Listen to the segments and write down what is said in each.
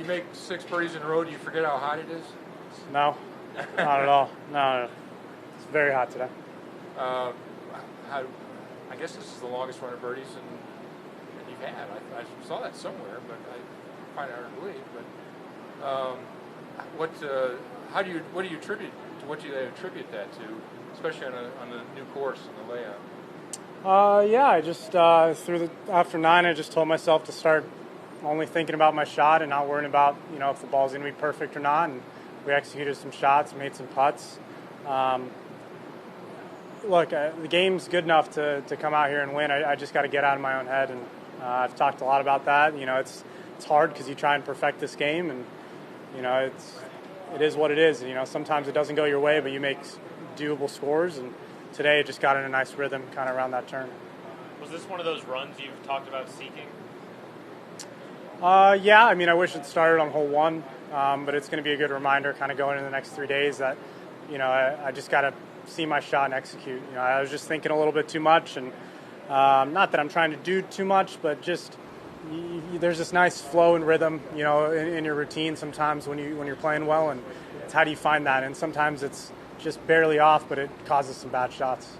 You make 6 birdies in a row. Do you forget how hot it is? No, not at all. No, it's very hot today. I guess this is the longest run of birdies that you've had. I saw that somewhere, but I find it hard to believe. But what do you attribute that to, especially on a new course in the layout? Yeah, I just after 9, I just told myself to start only thinking about my shot and not worrying about if the ball's going to be perfect or not. And we executed some shots, made some putts. Look, the game's good enough to come out here and win. I just got to get out of my own head, and I've talked a lot about that. It's hard because you try and perfect this game, and it is what it is. Sometimes it doesn't go your way, but you make doable scores, and today it just got in a nice rhythm kind of around that turn. Was this one of those runs you've talked about seeking? Yeah, I wish it started on hole 1, but it's going to be a good reminder kind of going into the next 3 days that, I just got to see my shot and execute. I was just thinking a little bit too much, and not that I'm trying to do too much, but just there's this nice flow and rhythm, in your routine sometimes when you're playing well, and it's how do you find that? And sometimes it's just barely off, but it causes some bad shots.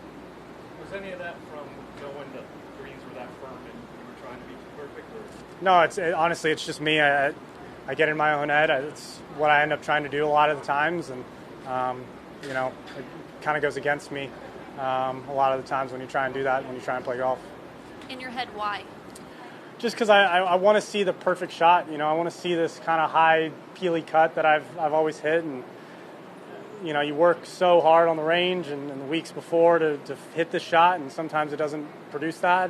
Was any of that from knowing the greens were that firm and you were trying to be perfect? Or? No, honestly, it's just me. I get in my own head. It's what I end up trying to do a lot of the times, and it kind of goes against me a lot of the times when you try and do that, when you try and play golf. In your head, why? Just because I want to see the perfect shot. I want to see this kind of high peely cut that I've always hit, and you work so hard on the range and the weeks before to hit this shot, and sometimes it doesn't produce that.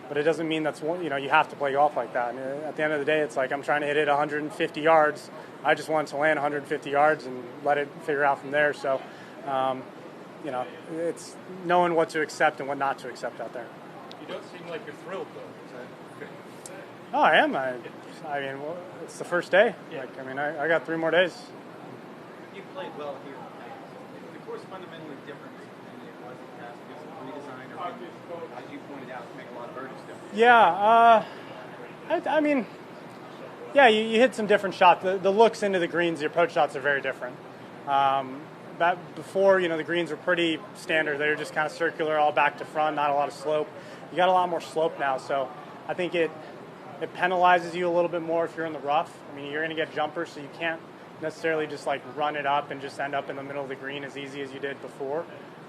But it doesn't mean that's you have to play golf like that. And at the end of the day, it's like I'm trying to hit it 150 yards. I just want to land 150 yards and let it figure out from there. So, it's knowing what to accept and what not to accept out there. You don't seem like you're thrilled, though. Is that okay? Oh, I am. It's the first day. Yeah. I got 3 more days. You played well here. The course fundamentally different than it was in the past because of redesign, or as you pointed out, make a lot of birdies different. Yeah. You hit some different shots. The looks into the greens, the approach shots are very different. Before, the greens were pretty standard. They were just kind of circular, all back to front, not a lot of slope. You got a lot more slope now, so I think it penalizes you a little bit more if you're in the rough. You're going to get jumpers, so you can't necessarily just run it up and just end up in the middle of the green as easy as you did before.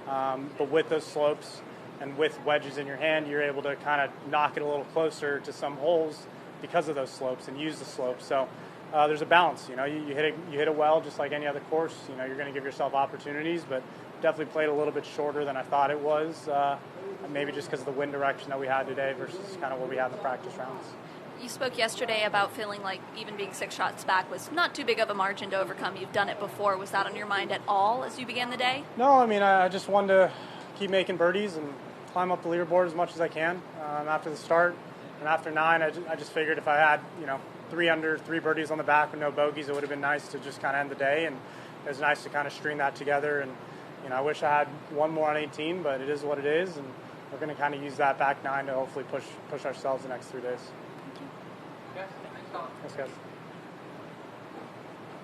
But with those slopes and with wedges in your hand, you're able to kind of knock it a little closer to some holes because of those slopes and use the slopes. So there's a balance. You hit it well, just like any other course. You're going to give yourself opportunities, but definitely played a little bit shorter than I thought it was. Maybe just because of the wind direction that we had today versus kind of what we had in the practice rounds. You spoke yesterday about feeling like even being 6 shots back was not too big of a margin to overcome. You've done it before. Was that on your mind at all as you began the day? No, I just wanted to keep making birdies and climb up the leaderboard as much as I can after the start. And after 9, I just figured if I had, 3 under, 3 birdies on the back with no bogeys, it would have been nice to just kind of end the day. And it was nice to kind of string that together. And, I wish I had 1 more on 18, but it is what it is. And we're going to kind of use that back 9 to hopefully push ourselves the next 3 days. Yes, thanks, Thanks, guys.